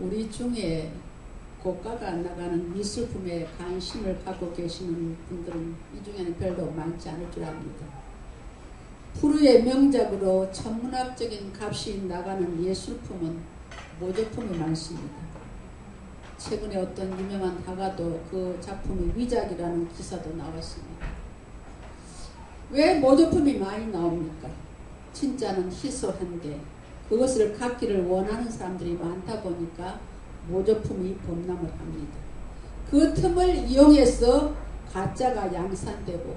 우리 중에 고가가 나가는 미술품에 관심을 갖고 계시는 분들은 이 중에는 별로 많지 않을 줄 압니다. 프루의 명작으로 천문학적인 값이 나가는 예술품은 모조품이 많습니다. 최근에 어떤 유명한 화가도 그 작품이 위작이라는 기사도 나왔습니다. 왜 모조품이 많이 나옵니까? 진짜는 희소한데 그것을 갖기를 원하는 사람들이 많다 보니까 모조품이 범람을 합니다. 그 틈을 이용해서 가짜가 양산되고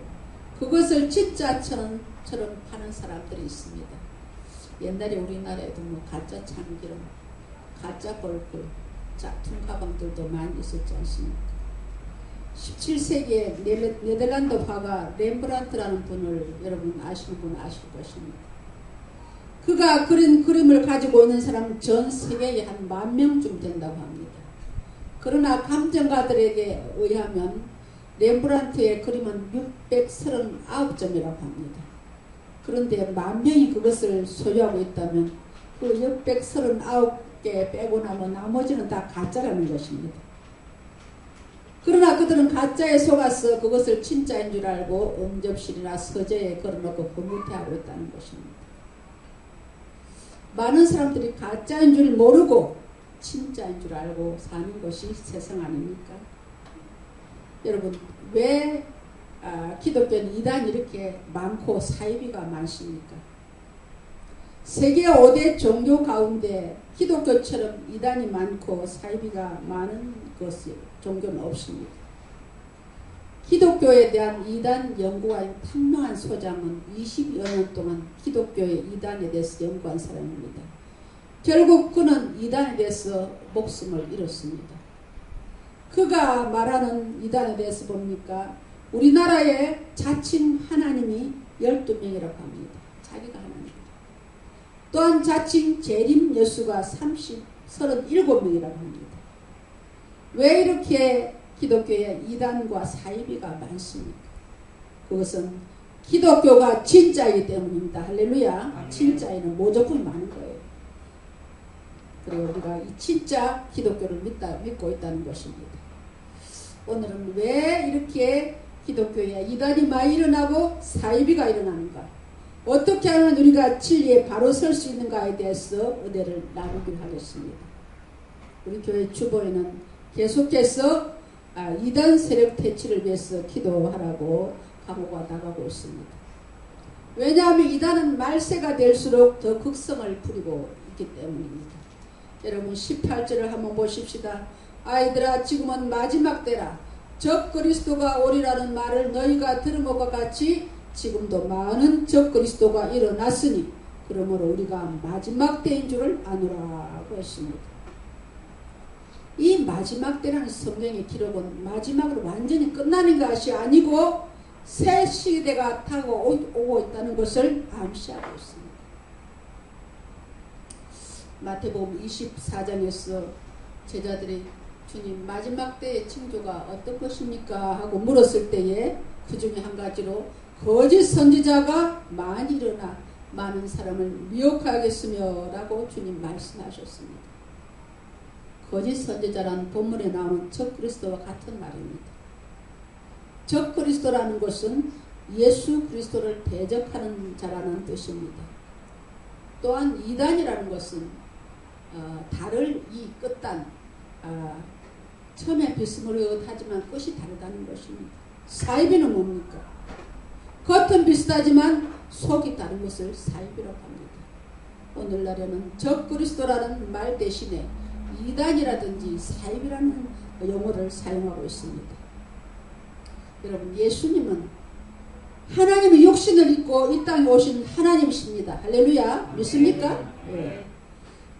그것을 진짜처럼 파는 사람들이 있습니다. 옛날에 우리나라에도 뭐 가짜 참기름, 가짜 벌꿀, 짝퉁 가방들도 많이 있었지 않습니까? 17세기에 네덜란드 화가 렘브란트라는 분을 여러분 아시는 분 아실 것입니다. 그가 그린 그림을 가지고 있는 사람 전 세계에 한 10,000명쯤 된다고 합니다. 그러나 감정가들에게 의하면 렘브란트의 그림은 639점이라고 합니다. 그런데 10,000명이 그것을 소유하고 있다면 그 639개 빼고 나면 나머지는 다 가짜라는 것입니다. 그러나 그들은 가짜에 속아서 그것을 진짜인 줄 알고 응접실이나 서재에 걸어놓고 흐뭇해하고 있다는 것입니다. 많은 사람들이 가짜인 줄 모르고 진짜인 줄 알고 사는 것이 세상 아닙니까? 여러분, 왜 기독교는 이단이 이렇게 많고 사이비가 많습니까? 세계 5대 종교 가운데 기독교처럼 이단이 많고 사이비가 많은 것이 종교는 없습니다. 기독교에 대한 이단 연구가인 탁명한 소장은 20여 년 동안 기독교의 이단에 대해서 연구한 사람입니다. 결국 그는 이단에 대해서 목숨을 잃었습니다. 그가 말하는 이단에 대해서 봅니까? 우리나라의 자칭 하나님이 12명이라고 합니다. 자기가 하나님. 또한 자칭 재림 여수가 37명이라고 합니다. 왜 이렇게 기독교에 이단과 사이비가 많습니까? 그것은 기독교가 진짜이기 때문입니다. 할렐루야. 진짜에는 모조품이 많은 거예요. 그리고 우리가 이 진짜 기독교를 믿고 있다는 것입니다. 오늘은 왜 이렇게 기독교에 이단이 많이 일어나고 사이비가 일어나는가? 어떻게 하면 우리가 진리에 바로 설 수 있는가에 대해서 은혜를 나누기로 하겠습니다. 우리 교회 주보에는 계속해서 이단 세력 퇴치를 위해서 기도하라고 강호가 나가고 있습니다. 왜냐하면 이단은 말세가 될수록 더 극성을 부리고 있기 때문입니다. 여러분 18절을 한번 보십시다. 아이들아 지금은 마지막 때라. 적 그리스도가 오리라는 말을 너희가 들은 것과 같이 지금도 많은 적 그리스도가 일어났으니 그러므로 우리가 마지막 때인 줄을 아노라고 했습니다. 이 마지막 때라는 성경의 기록은 마지막으로 완전히 끝나는 것이 아니고 새 시대가 오고 있다는 것을 암시하고 있습니다. 마태복음 24장에서 제자들이 주님 마지막 때의 징조가 어떤 것입니까? 하고 물었을 때에 그 중에 한 가지로 거짓 선지자가 많이 일어나 많은 사람을 미혹하겠으며 라고 주님 말씀하셨습니다. 거짓 선지자라는 본문에 나오는 적 그리스도와 같은 말입니다. 적 그리스도라는 것은 예수 그리스도를 대적하는 자라는 뜻입니다. 또한 이단이라는 것은 달을 이 끝단 처음에 비스무리하지만 끝이 다르다는 것입니다. 사이비는 뭡니까? 겉은 비슷하지만 속이 다른 것을 사이비라고 합니다. 오늘날에는 적 그리스도라는 말 대신에 이단이라든지 사이비라는 용어를 사용하고 있습니다. 여러분 예수님은 하나님의 육신을 입고 이 땅에 오신 하나님이십니다. 할렐루야. 믿습니까? 네.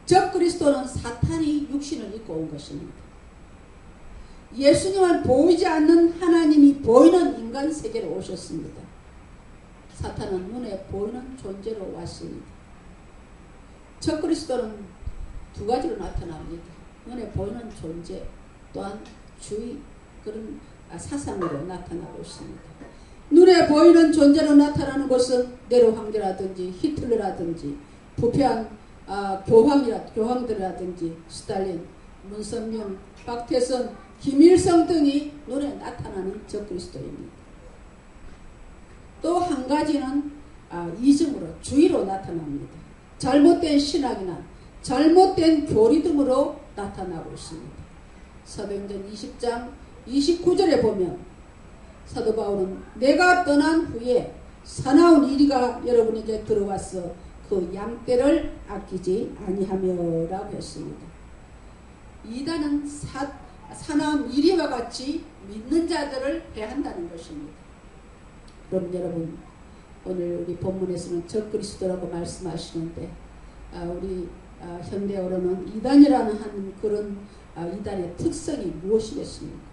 적 그리스도는 사탄이 육신을 입고 온 것입니다. 예수님은 보이지 않는 하나님이 보이는 인간 세계로 오셨습니다. 사탄은 눈에 보이는 존재로 왔습니다. 적 그리스도는 두 가지로 나타납니다. 눈에 보이는 존재 또한 주의 그런 사상으로 나타나고 있습니다. 눈에 보이는 존재로 나타나는 것은 네로 황제라든지 히틀러라든지 부패한 교황들이라든지 스탈린 문선명, 박태선, 김일성 등이 눈에 나타나는 적그리스도입니다. 또 한 가지는 이중으로 주의로 나타납니다. 잘못된 신학이나 잘못된 교리 등으로 나타나고 있습니다. 사도행전 20장 29절에 보면 사도 바울은 내가 떠난 후에 사나운 이리가 여러분에게 들어와서 그 양떼를 아끼지 아니하며 라고 했습니다. 이단은 사나운 이리와 같이 믿는 자들을 해한다는 것입니다. 그럼 여러분 오늘 우리 본문에서는 적그리스도라고 말씀하시는데 우리 현대어로는 이단이라는 한 그런 이단의 특성이 무엇이겠습니까?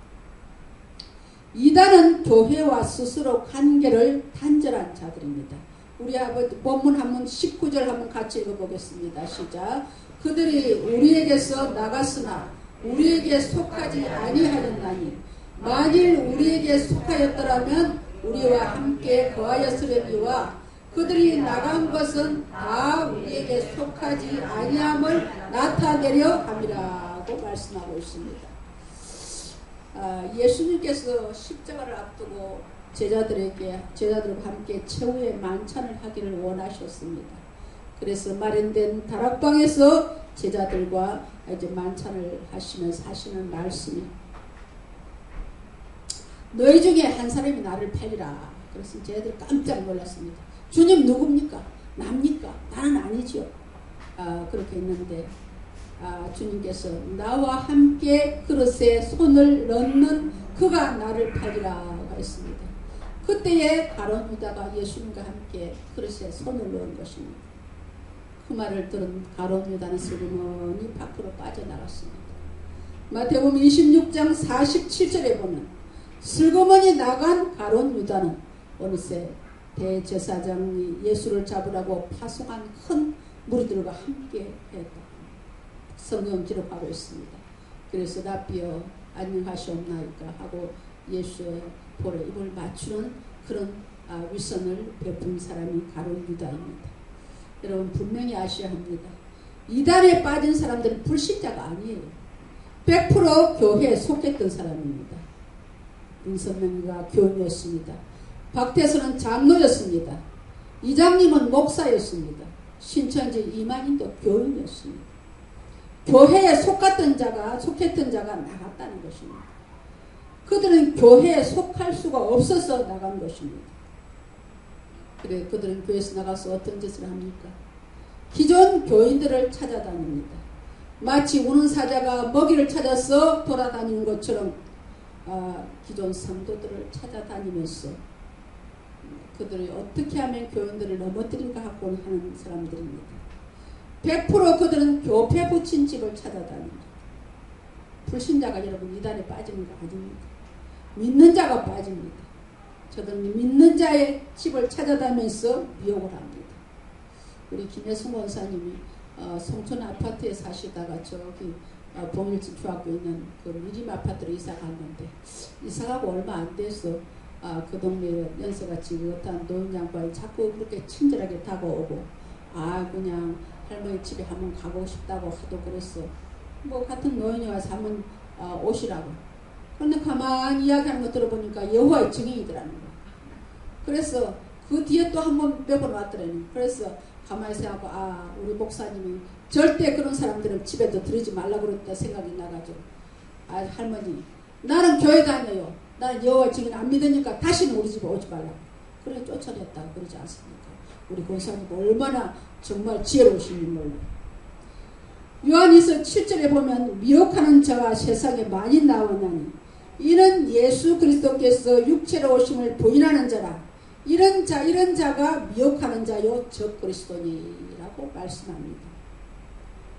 이단은 교회와 스스로 관계를 단절한 자들입니다. 우리 본문 한번 19절 한번 같이 읽어보겠습니다. 시작. 그들이 우리에게서 나갔으나 우리에게 속하지 아니하였나니 만일 우리에게 속하였더라면 우리와 함께 거하였으려니와 그들이 나간 것은 다 우리에게 속하지 아니함을 나타내려 함이라고 말씀하고 있습니다. 예수님께서 십자가를 앞두고 제자들과 함께 최후의 만찬을 하기를 원하셨습니다. 그래서 마련된 다락방에서 제자들과 이제 만찬을 하시면서 하시는 말씀이 너희 중에 한 사람이 나를 팔리라. 그래서 제자들 깜짝 놀랐습니다. 주님 누굽니까? 납니까? 나는 아니죠. 그렇게 했는데 주님께서 나와 함께 그릇에 손을 넣는 그가 나를 팔리라 했습니다. 그때에 가룟 유다가 예수님과 함께 그릇에 손을 넣은 것입니다. 그 말을 들은 가룟 유다는 슬그머니 밖으로 빠져나갔습니다. 마태복음 26장 47절에 보면 슬그머니 나간 가룟 유다는 어느새 대제사장이 예수를 잡으라고 파송한 큰 무리들과 함께 했다. 성경 기록하고 있습니다. 그래서 랍비여 안녕하시옵나이까 하고 예수의 볼에 입을 맞추는 그런 위선을 베푼 사람이 가룟 유다입니다. 여러분 분명히 아셔야 합니다. 이단에 빠진 사람들은 불신자가 아니에요. 100% 교회에 속했던 사람입니다. 문선명이가 교인이었습니다. 박태선은 장로였습니다. 이장님은 목사였습니다. 신천지 이만희도 교인이었습니다. 교회에 속했던 자가 나갔다는 것입니다. 그들은 교회에 속할 수가 없어서 나간 것입니다. 그래 그들은 교회에서 나가서 어떤 짓을 합니까? 기존 교인들을 찾아다닙니다. 마치 우는 사자가 먹이를 찾아서 돌아다니는 것처럼 기존 성도들을 찾아다니면서 그들이 어떻게 하면 교인들을 넘어뜨릴까 하고 하는 사람들입니다. 100% 그들은 교패 붙인 집을 찾아다닙니다. 불신자가 여러분 이단에 빠지는 거 아닙니다. 믿는 자가 빠집니다. 저들은 믿는 자의 집을 찾아다니면서 미혹을 합니다. 우리 김혜숙 원사님이 송천 아파트에 사시다가 저기 봉일집 중학교 있는 그 미림 아파트로 이사 갔는데 이사가고 얼마 안 돼서 그 동네에 연세같이 그렇다는 노인 양반이 자꾸 그렇게 친절하게 다가오고 그냥 할머니 집에 한번 가고 싶다고 하도 그랬어. 뭐 같은 노인이 와서 한번 오시라고. 그런데 가만히 이야기하는 거 들어보니까 여호와의 증인이더라는 거야. 그래서 그 뒤에 또 한번 몇 번 왔더라니. 그래서 가만히 생각하고 우리 목사님이 절대 그런 사람들은 집에도 들이지 말라고 그랬다 생각이 나가지고 할머니 나는 교회 다녀요. 나는 여호와 증인 안 믿으니까 다시는 우리 집에 오지 말라고. 그래 쫓아냈다고 그러지 않습니까? 우리 권사님 얼마나 정말 지혜로우신지 몰라요. 요한일서 7절에 보면 미혹하는 자가 세상에 많이 나오나니 이는 예수 그리스도께서 육체로 오심을 부인하는 자라. 이런 자가 미혹하는 자요 적그리스도니라고 말씀합니다.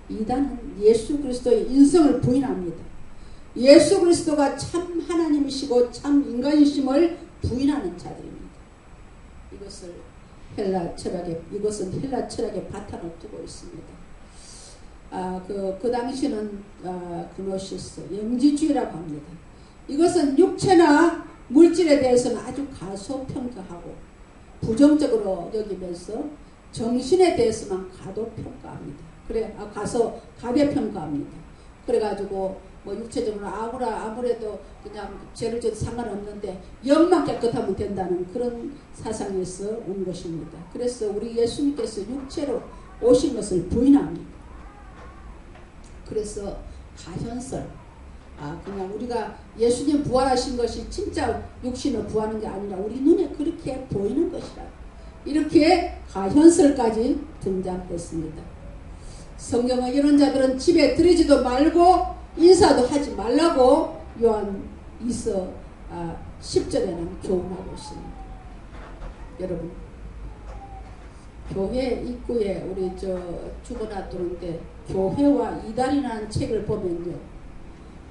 이단은 예수 그리스도의 인성을 부인합니다. 예수 그리스도가 참 하나님이시고 참 인간이심을 부인하는 자들입니다. 이것은 헬라 철학의 바탕을 두고 있습니다. 그 당시는 그노시스 영지주의라고 합니다. 이것은 육체나 물질에 대해서는 아주 가소평가하고 부정적으로 여기면서 정신에 대해서만 가도평가합니다. 가대평가합니다. 그래가지고 뭐 육체적으로 아무래도 그냥 죄를 져도 상관없는데 영만 깨끗하면 된다는 그런 사상에서 온 것입니다. 그래서 우리 예수님께서 육체로 오신 것을 부인합니다. 그래서 가현설, 그냥 우리가 예수님 부활하신 것이 진짜 육신으로 부활하는 게 아니라 우리 눈에 그렇게 보이는 것이라, 이렇게 가현설까지 등장했습니다. 성경은 이런 자들은 집에 들이지도 말고 인사도 하지 말라고 요한 2서 10절에는 교훈하고 있습니다. 여러분, 교회 입구에 우리 죽어놨던데 교회와 이단이라는 책을 보면요,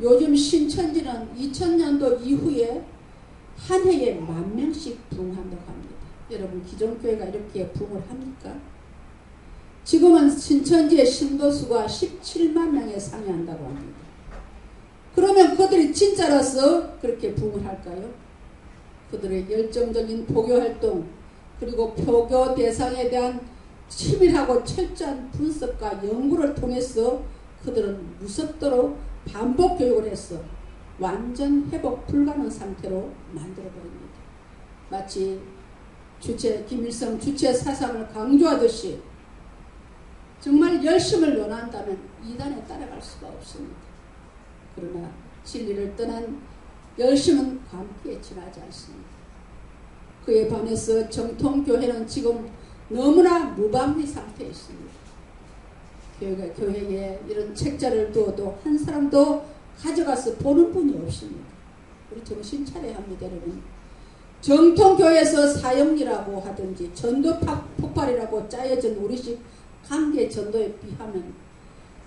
요즘 신천지는 2000년도 이후에 한 해에 10,000명씩 부흥한다고 합니다. 여러분, 기존 교회가 이렇게 부흥을 합니까? 지금은 신천지의 신도수가 17만 명에 상회한다고 합니다. 그러면 그들이 진짜로서 그렇게 부흥을 할까요? 그들의 열정적인 포교활동, 그리고 포교 대상에 대한 치밀하고 철저한 분석과 연구를 통해서 그들은 무섭도록 반복 교육을 해서 완전 회복 불가능 상태로 만들어버립니다. 마치 김일성 주체 사상을 강조하듯이 정말 열심을 논한다면 이단에 따라갈 수가 없습니다. 그러나 진리를 떠난 열심은 감기에 지나지 않습니다. 그에 반해서 정통교회는 지금 너무나 무방비 상태에 있습니다. 교회에 이런 책자를 두어도 한 사람도 가져가서 보는 분이 없습니다. 우리 정신 차려야 합니다, 여러분. 정통교회에서 사형리라고 하든지 전도 폭발이라고 짜여진 우리식 강제 전도에 비하면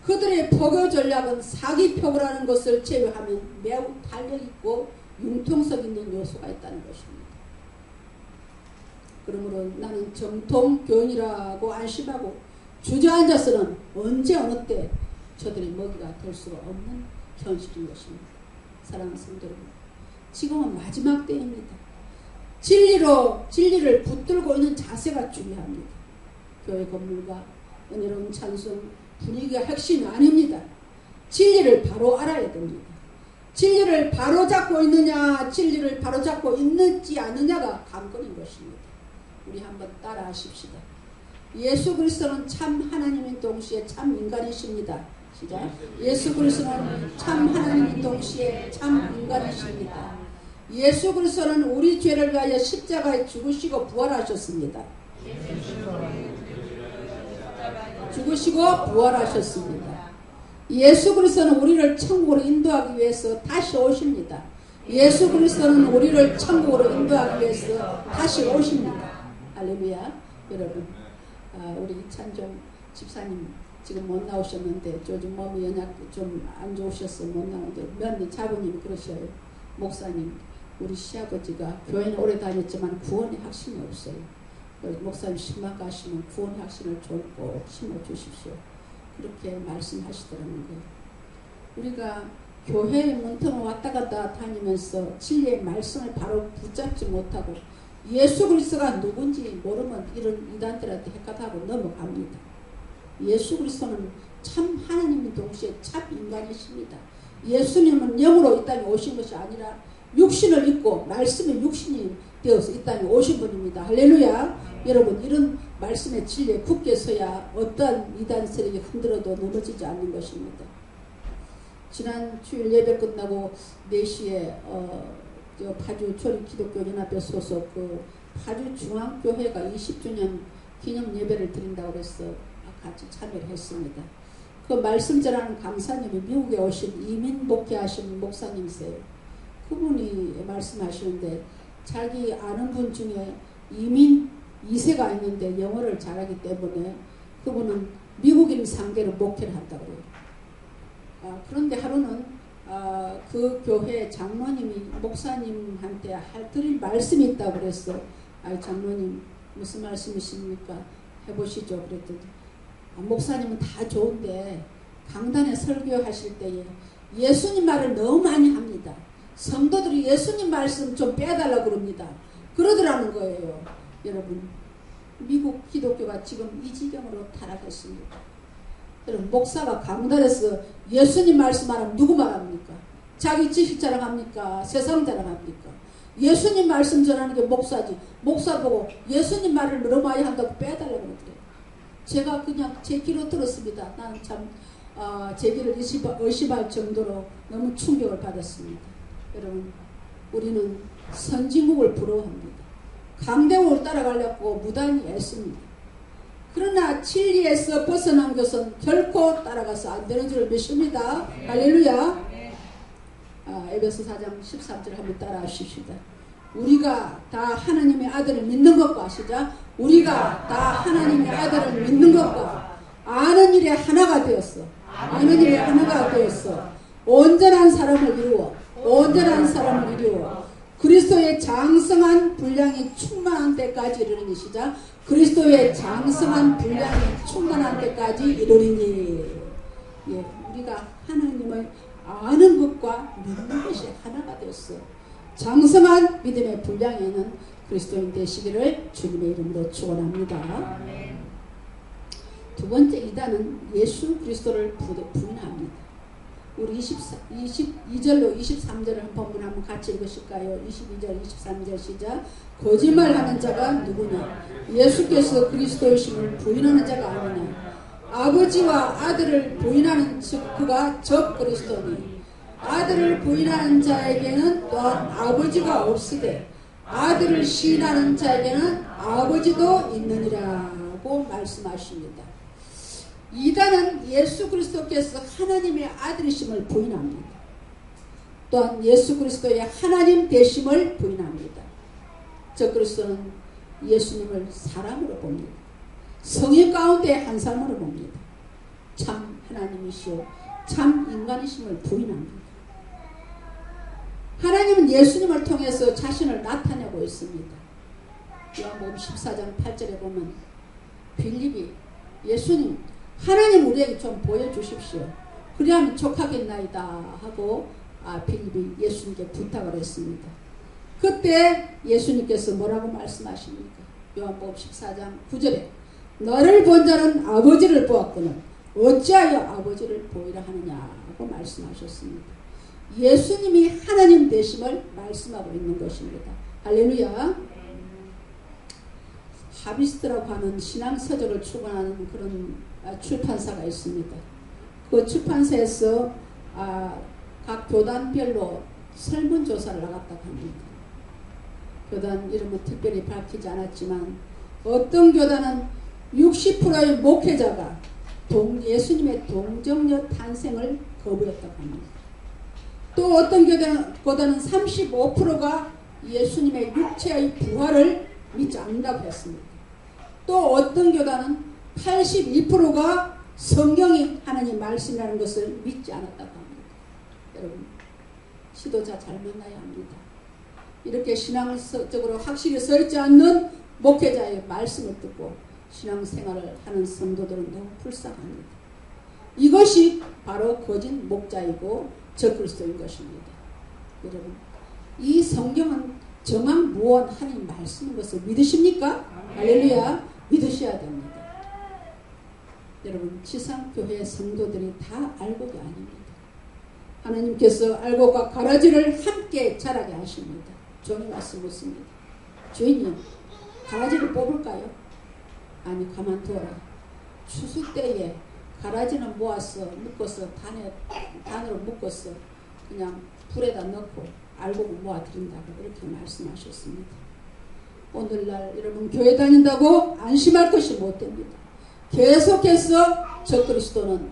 그들의 포교 전략은 사기 표구라는 것을 제외하면 매우 탄력있고 융통성 있는 요소가 있다는 것입니다. 그러므로 나는 정통교인이라고 안심하고 주저앉아서는 언제 어느 때 저들이 먹이가 될 수가 없는 현실인 것입니다. 사랑하는 성도 여러분, 지금은 마지막 때입니다. 진리를 붙들고 있는 자세가 중요합니다. 교회 건물과 은혜로운 찬송 분위기가 핵심이 아닙니다. 진리를 바로 알아야 됩니다. 진리를 바로 잡고 있느냐, 진리를 바로 잡고 있는지 않느냐가 관건인 것입니다. 우리 한번 따라 하십시다. 예수 그리스도는 참 하나님인 동시에 참 인간이십니다. 시작. 예수 그리스도는 참 하나님인 동시에 참 인간이십니다. 예수 그리스도는 우리 죄를 위하여 십자가에 죽으시고 부활하셨습니다. 죽으시고 부활하셨습니다. 예수 그리스도는 우리를 천국으로 인도하기 위해서 다시 오십니다. 예수 그리스도는 우리를 천국으로 인도하기 위해서 다시 오십니다. 할렐루야. 여러분, 우리 이찬종 집사님 지금 못 나오셨는데 요즘 몸이 연약 좀 안 좋으셔서 못 나오는데 며느리 자부님이 그러셔요. 목사님, 우리 시아버지가 교회는 오래 다녔지만 구원의 확신이 없어요. 목사님 신방 가시면 구원의 확신을 꼭 심어주십시오. 그렇게 말씀하시더라는 거예요. 우리가 교회의 문턱을 왔다 갔다 다니면서 진리의 말씀을 바로 붙잡지 못하고 예수 그리스도가 누군지 모르면 이런 이단들한테 헷갈하고 넘어갑니다. 예수 그리스도는 참 하나님인 동시에 참 인간이십니다. 예수님은 영으로 이 땅에 오신 것이 아니라 육신을 입고 말씀의 육신이 되어서 이 땅에 오신 분입니다. 할렐루야. 여러분, 이런 말씀의 진리에 굳게 서야 어떠한 이단 세력이 흔들어도 넘어지지 않는 것입니다. 지난 주일 예배 끝나고 4시에 파주 조립 기독교 연합회 소속 파주 중앙교회가 20주년 기념 예배를 드린다고 해서 같이 참여를 했습니다. 그 말씀 전하는 강사님이 미국에 오신 이민 목회하신 목사님이세요. 그분이 말씀하시는데 자기 아는 분 중에 이민 2세가 있는데 영어를 잘하기 때문에 그분은 미국인 상대로 목회를 한다고 해요. 그런데 하루는 그 교회 장로님이 목사님한테 드릴 말씀이 있다고 그랬어. 장로님 무슨 말씀이십니까? 해보시죠. 그랬더니 목사님은 다 좋은데 강단에 설교하실 때에 예수님 말을 너무 많이 합니다. 성도들이 예수님 말씀 좀 빼달라고 그럽니다. 그러더라는 거예요. 여러분, 미국 기독교가 지금 이 지경으로 타락했습니다. 여러분, 목사가 강단에서 예수님 말씀 말하면 누구 말합니까? 자기 지식 자랑합니까? 세상 자랑합니까? 예수님 말씀 전하는 게 목사지. 목사 보고 예수님 말을 너무 많이 한다고 빼달라고 그러더래요. 제가 그냥 제 귀로 들었습니다. 나는 참 제 귀를 의심할 정도로 너무 충격을 받았습니다. 여러분, 우리는 선진국을 부러워합니다. 강대국을 따라가려고 무단히 애씁니다. 그러나 진리에서 벗어난 것은 결코 따라가서 안 되는 줄을 믿습니다. 할렐루야. 에베소 4장 13절 한번 따라 하십시다. 우리가 다 하나님의 아들을 믿는 것과 시작. 우리가 다 하나님의 아들을 믿는 것과 아는 일에 하나가 되었어. 아는 일에 하나가 되었어. 온전한 사람을 이루어 그리스도의 장성한 분량이 충만한 때까지 이르는 시작. 그리스도의 장성한 분량이 충만한 때까지 이르리니. 예, 우리가 하나님을 아는 것과 믿는 것이 하나가 되었어. 장성한 믿음의 분량에는 그리스도인 되시기를 주님의 이름으로 축원합니다. 두 번째 이단은 예수 그리스도를 부인합니다. 우리 22절로 23절을 한번 같이 읽으실까요? 22절 23절 시작. 거짓말하는 자가 누구냐? 예수께서 그리스도이심을 부인하는 자가 아니냐? 아버지와 아들을 부인하는 즉 그가 적 그리스도니 아들을 부인하는 자에게는 또한 아버지가 없으되 아들을 시인하는 자에게는 아버지도 있느니라고 말씀하십니다. 이단은 예수 그리스도께서 하나님의 아들이심을 부인합니다. 또한 예수 그리스도의 하나님 되심을 부인합니다. 적 그리스도는 예수님을 사람으로 봅니다. 성인 가운데 한 사람으로 봅니다. 참 하나님이시오 참 인간이심을 부인합니다. 하나님은 예수님을 통해서 자신을 나타내고 있습니다. 요한복음 14장 8절에 보면 빌립이 예수님 하나님 우리에게 좀 보여주십시오. 그리하면 족하겠나이다 하고 빌립이 예수님께 부탁을 했습니다. 그때 예수님께서 뭐라고 말씀하십니까? 요한복음 14장 9절에 너를 본 자는 아버지를 보았거늘 어찌하여 아버지를 보이라 하느냐고 말씀하셨습니다. 예수님이 하나님 되심을 말씀하고 있는 것입니다. 할렐루야. 하비스트라고 하는 신앙서적을 출간하는 그런 출판사가 있습니다. 그 출판사에서 각 교단별로 설문조사를 나갔다고 합니다. 교단 이름은 특별히 밝히지 않았지만 어떤 교단은 60%의 목회자가 예수님의 동정녀 탄생을 거부했다고 합니다. 또 어떤 교단은 35%가 예수님의 육체의 부활을 믿지 않는다고 했습니다. 또 어떤 교단은 82%가 성경이 하나님 말씀이라는 것을 믿지 않았다고 합니다. 여러분, 지도자 잘 만나야 합니다. 이렇게 신앙적으로 확실히 서있지 않는 목회자의 말씀을 듣고 신앙생활을 하는 성도들은 너무 불쌍합니다. 이것이 바로 거짓 목자이고 적그리스도인 것입니다. 여러분, 이 성경은 정황무원 하나님 말씀인 것을 믿으십니까? 할렐루야. 믿으셔야 됩니다. 여러분, 지상교회 성도들이 다 알곡이 아닙니다. 하나님께서 알곡과 가라지를 함께 자라게 하십니다. 종이 와서 묻습니다. 주인님, 가라지를 뽑을까요? 아니, 가만두어라. 추수 때에 가라지는 모아서 묶어서 단으로 묶어서 그냥 불에다 넣고 알곡을 모아드린다고 이렇게 말씀하셨습니다. 오늘날 여러분 교회 다닌다고 안심할 것이 못 됩니다. 계속해서 적그리스도는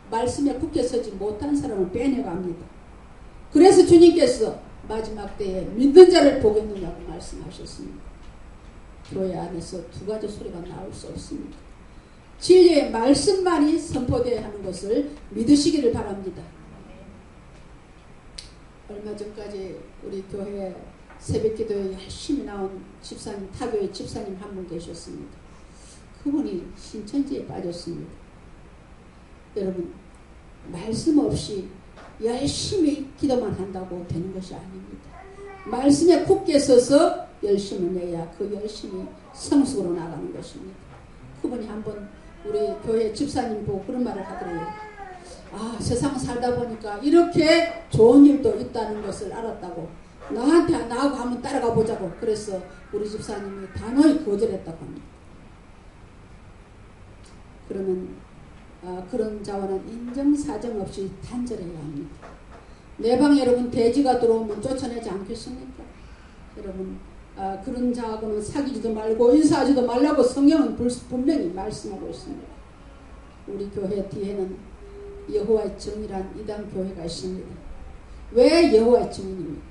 말씀에 굳게 서지 못한 사람을 빼내갑니다. 그래서 주님께서 마지막 때에 믿는 자를 보겠느냐고 말씀하셨습니다. 교회 안에서 두 가지 소리가 나올 수 없습니다. 진리의 말씀만이 선포되어야 하는 것을 믿으시기를 바랍니다. 얼마 전까지 우리 교회 새벽기도에 열심히 나온 집사님, 타교의 집사님 한 분 계셨습니다. 그분이 신천지에 빠졌습니다. 여러분, 말씀 없이 열심히 기도만 한다고 되는 것이 아닙니다. 말씀에 굳게 서서 열심을 내야 그 열심이 성숙으로 나가는 것입니다. 그분이 한번 우리 교회 집사님 보고 그런 말을 하더래요. 아, 세상 살다 보니까 이렇게 좋은 일도 있다는 것을 알았다고. 나하고 한번 따라가 보자고. 그래서 우리 집사님이 단호히 거절했다고 합니다. 그러면 그런 자와는 인정사정 없이 단절해야 합니다. 내 방에 여러분 돼지가 들어오면 쫓아내지 않겠습니까? 여러분 그런 자하고는 사귀지도 말고 인사하지도 말라고 성경은 분명히 말씀하고 있습니다. 우리 교회 뒤에는 여호와의 증인이란 이단 교회가 있습니다. 왜 여호와의 증인입니까?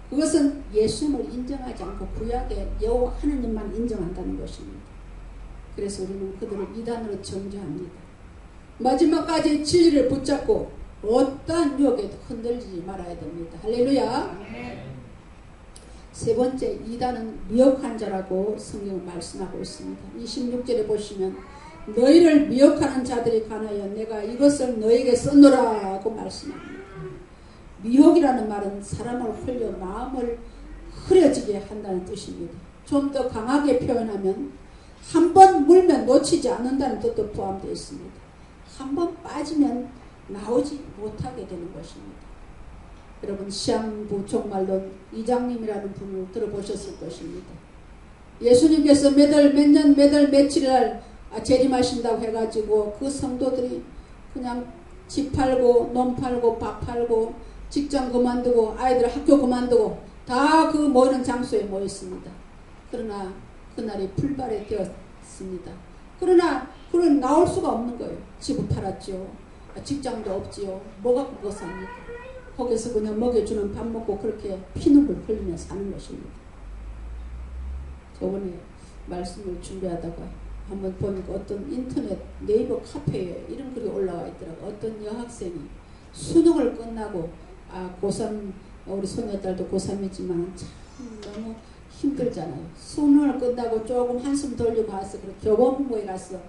그것은 예수님을 인정하지 않고 구약의 여호와 하나님만 인정한다는 것입니다. 그래서 우리는 그들을 이단으로 정죄합니다. 마지막까지 진리를 붙잡고 어떠한 유혹에도 흔들리지 말아야 됩니다. 할렐루야. 세 번째, 이단은 미혹한 자라고 성경은 말씀하고 있습니다. 26절에 보시면 너희를 미혹하는 자들이 관하여 내가 이것을 너에게 썼노라고 말씀합니다. 미혹이라는 말은 사람을 흘려 마음을 흐려지게 한다는 뜻입니다. 좀 더 강하게 표현하면 한 번 물면 놓치지 않는다는 뜻도 포함되어 있습니다. 한 번 빠지면 나오지 못하게 되는 것입니다. 여러분 시한부 종말론 이장님이라는 분을 들어보셨을 것입니다. 예수님께서 몇 년 며칠을 재림하신다고 해가지고 그 성도들이 그냥 집 팔고 논 팔고 밥 팔고 직장 그만두고 아이들 학교 그만두고 다 그 모이는 장소에 모였습니다. 그러나 그날이 풀발에 되었습니다. 그러나 그는 나올 수가 없는 거예요. 집을 팔았지요. 직장도 없지요. 뭐가 그거 삽니까? 거기서 그냥 먹여주는 밥 먹고 그렇게 피눈물 흘리며 사는 것입니다. 저번에 말씀을 준비하다가 한번 보니까 어떤 인터넷 네이버 카페에 이런 글이 올라와 있더라고요. 어떤 여학생이 수능을 끝나고 고3 우리 손녀딸도 고3이지만 참 너무 힘들잖아요. 수능을 끝나고 조금 한숨 돌리고 와서 교보문고에 가서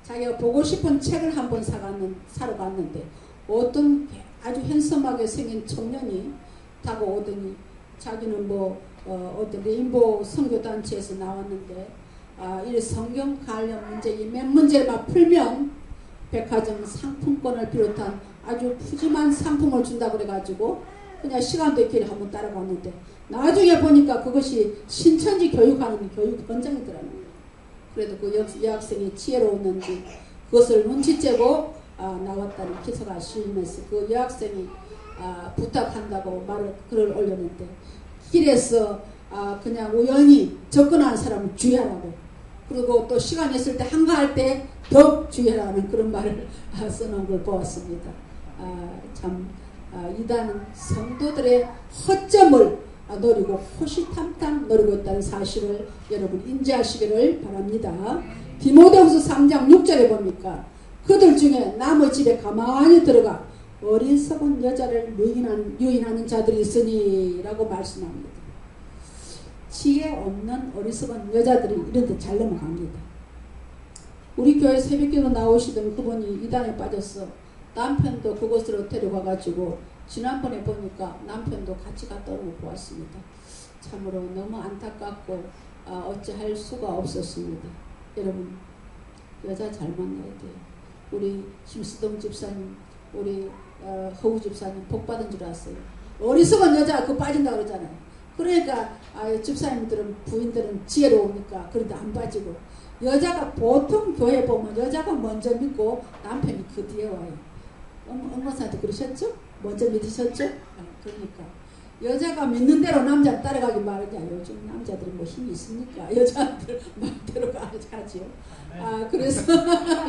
자기가 보고 싶은 책을 한번 사러 갔는데 어떤 아주 핸섬하게 생긴 청년이 타고 오더니 자기는 어떤 레인보우 선교단체에서 나왔는데 이 성경 관련 문제 이 몇 문제만 풀면 백화점 상품권을 비롯한 아주 푸짐한 상품을 준다고 그래가지고 그냥 시간도 있길래 한번 따라갔는데 나중에 보니까 그것이 신천지 교육하는 교육 현장이더라고요. 그래도 그 여학생이 지혜로웠는지 그것을 눈치채고 나왔다는 기사가 실리면서 그 여학생이 부탁한다고 글을 올렸는데 길에서 그냥 우연히 접근하는 사람을 주의하라고 그리고 또 시간 있을 때 한가할 때 더 주의하라는 그런 말을 써놓은 걸 보았습니다. 참 이단은 성도들의 허점을 노리고 호시탐탐 노리고 있다는 사실을 여러분 인지하시기를 바랍니다. 디모데후서 3장 6절에 보니까 그들 중에 남의 집에 가만히 들어가 어리석은 여자를 유인하는 자들이 있으니 라고 말씀합니다. 지혜 없는 어리석은 여자들이 이런 데 잘 넘어갑니다. 우리 교회 새벽기도 나오시던 그분이 이단에 빠져서 남편도 그곳으로 데려가가지고 지난번에 보니까 남편도 같이 갔다 오는 거 보았습니다. 참으로 너무 안타깝고 어찌할 수가 없었습니다. 여러분 여자 잘 만나야 돼요. 우리 심수동 집사님 우리 허우 집사님 복받은 줄 알았어요. 어리석은 여자 그거 빠진다고 그러잖아요. 그러니까 집사님들은 부인들은 지혜로우니까 그런데 안 빠지고 여자가 보통 교회 보면 여자가 먼저 믿고 남편이 그 뒤에 와요. 엄마한테 그러셨죠? 먼저 믿으셨죠? 그러니까 여자가 믿는 대로 남자는 따라가기 마련이야. 요즘 남자들은 뭐 힘이 있습니까? 여자들 마음대로 가지요. 그래서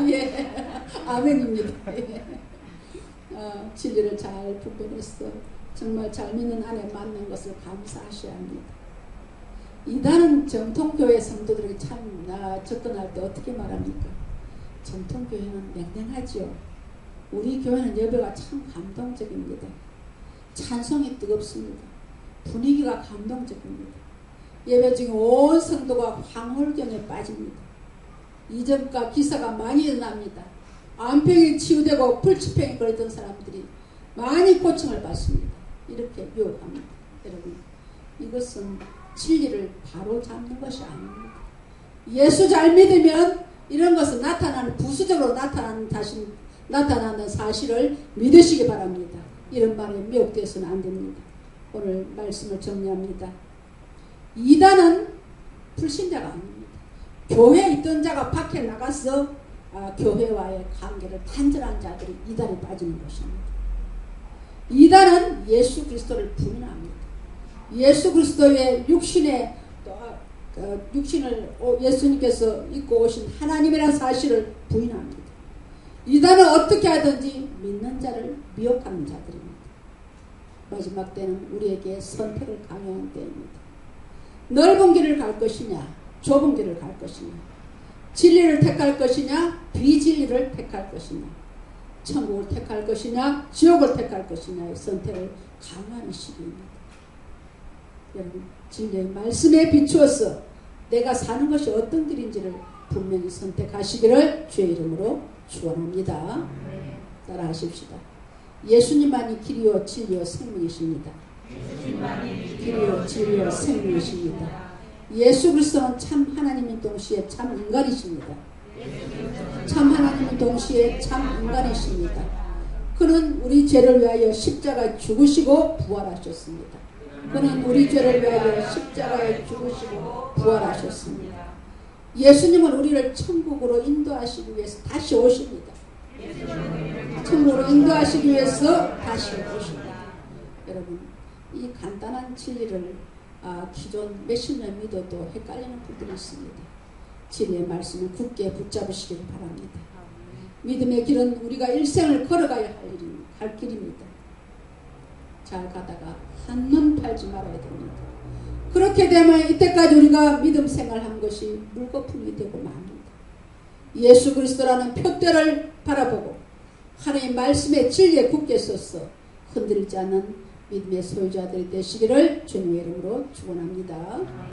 예 아멘입니다. 예. 진리를 잘 분별했어. 정말 잘 믿는 아내 만난 것을 감사하셔야 합니다. 이단은 정통교회 성도들에게 참 접근할 때 어떻게 말합니까? 정통교회는 냉랭하죠. 우리 교회는 예배가 참 감동적입니다. 찬송이 뜨겁습니다. 분위기가 감동적입니다. 예배 중에 온 성도가 황홀경에 빠집니다. 이적과 기사가 많이 일어납니다. 암병이 치유되고 불치병이 걸렸던 사람들이 많이 고침을 받습니다. 이렇게 유혹합니다. 여러분 이것은 진리를 바로 잡는 것이 아닙니다. 예수 잘 믿으면 이런 것은 부수적으로 나타나는 사실을 믿으시기 바랍니다. 이런 말에 미혹되어서는 안 됩니다. 오늘 말씀을 정리합니다. 이단은 불신자가 아닙니다. 교회에 있던 자가 밖에 나가서 교회와의 관계를 단절한 자들이 이단에 빠지는 것입니다. 이단은 예수 그리스도를 부인합니다. 예수 그리스도의 육신을 예수님께서 입고 오신 하나님이라는 사실을 부인합니다. 이단은 어떻게 하든지 믿는 자를 미혹하는 자들입니다. 마지막 때는 우리에게 선택을 강요하는 때입니다. 넓은 길을 갈 것이냐, 좁은 길을 갈 것이냐, 진리를 택할 것이냐, 비진리를 택할 것이냐, 천국을 택할 것이냐, 지옥을 택할 것이냐의 선택을 강요하는 시기입니다. 여러분, 진리의 말씀에 비추어서 내가 사는 것이 어떤 길인지를 분명히 선택하시기를 주의 이름으로 축원합니다. 따라하십시다. 예수님만이 길이요 진리요 생명이십니다. 길이요 진리요 생명이십니다. 예수 그리스도는 참 하나님인 동시에 참 인간이십니다. 참 하나님인 동시에 참 인간이십니다. 그는 우리 죄를 위하여 십자가에 죽으시고 부활하셨습니다. 그는 우리 죄를 위하여 십자가에 죽으시고 부활하셨습니다. 예수님은 우리를 천국으로 인도하시기 위해서 다시 오십니다. 천국으로 인도하시기 위해서 다시 오십니다. 여러분, 이 간단한 진리를 기존 몇십 년 믿어도 헷갈리는 분들이 있습니다. 진리의 말씀을 굳게 붙잡으시기를 바랍니다. 믿음의 길은 우리가 일생을 걸어가야 할 길입니다. 잘 가다가 한눈 팔지 말아야 됩니다. 그렇게 되면 이때까지 우리가 믿음 생활한 것이 물거품이 되고 맙니다. 예수 그리스도라는 표대를 바라보고 하나님 말씀의 진리에 굳게 서서 흔들리지 않는 믿음의 소유자들이 되시기를 주님의 이름으로 축원합니다.